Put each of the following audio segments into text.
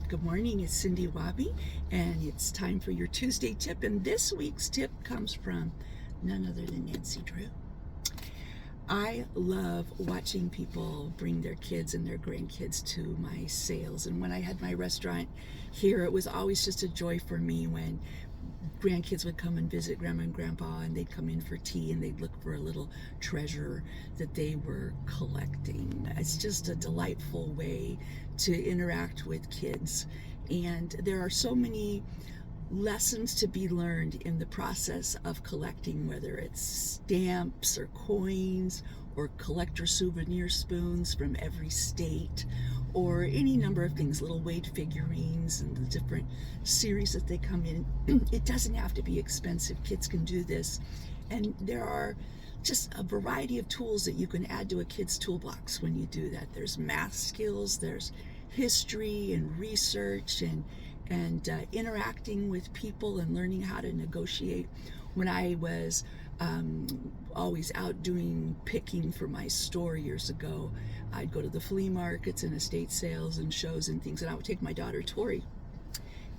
Good morning, it's Cindy Wabi, and it's time for your Tuesday tip. And this week's tip comes from none other than Nancy Drew. I love watching people bring their kids and their grandkids to my sales. And when I had my restaurant here, it was always just a joy for me when grandkids would come and visit Grandma and Grandpa, and they'd come in for tea and they'd look for a little treasure that they were collecting. It's just a delightful way to interact with kids. And there are so many lessons to be learned in the process of collecting, whether it's stamps or coins or collector souvenir spoons from every state, or any number of things, little weight figurines and the different series that they come in. It doesn't have to be expensive. Kids can do this. And there are just a variety of tools that you can add to a kid's toolbox when you do that. There's math skills, there's history and research, and interacting with people and learning how to negotiate. When I was always out doing picking for my store years ago, I'd go to the flea markets and estate sales and shows and things, and I would take my daughter Tori.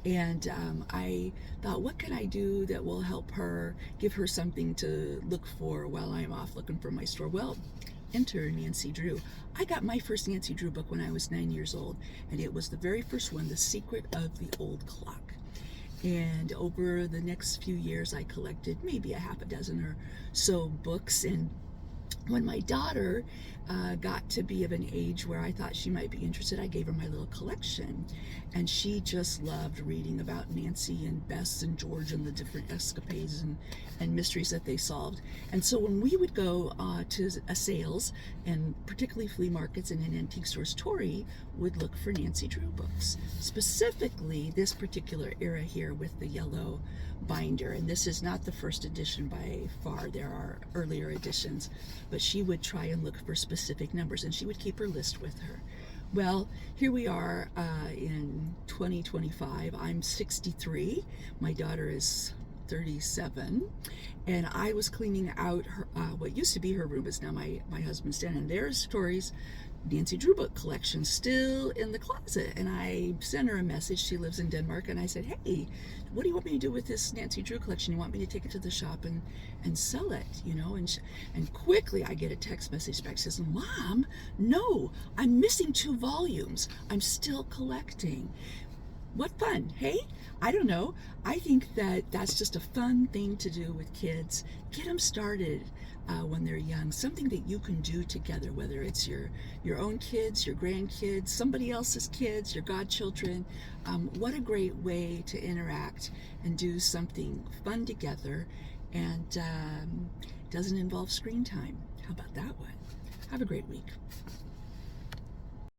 And I thought, what can I do that will help her, give her something to look for while I'm off looking for my store? Well, enter Nancy Drew. I got my first Nancy Drew book when I was 9 years old, and it was the very first one, The Secret of the Old Clock. And over the next few years, I collected maybe a half a dozen or so books. And when my daughter got to be of an age where I thought she might be interested, I gave her my little collection. And she just loved reading about Nancy and Bess and George and the different escapades and mysteries that they solved. And so when we would go to sales, and particularly flea markets and in antique stores, Tori would look for Nancy Drew books. Specifically, this particular era here with the yellow binder. And this is not the first edition by far. There are earlier editions. But she would try and look for specific numbers, and she would keep her list with her. Well, here we are in 2025. I'm 63. My daughter is 37, and I was cleaning out her, what used to be her room is now my husband's den, and there's Tori's Nancy Drew book collection still in the closet. And I sent her a message. She lives in Denmark, and I said, hey, what do you want me to do with this Nancy Drew collection? You want me to take it to the shop and sell it, you know? And quickly I get a text message back. She says, Mom, no, I'm missing 2 volumes. I'm still collecting. What fun, hey? I don't know. I think that that's just a fun thing to do with kids. Get them started when they're young. Something that you can do together, whether it's your own kids, your grandkids, somebody else's kids, your godchildren. What a great way to interact and do something fun together, and doesn't involve screen time. How about that one? Have a great week.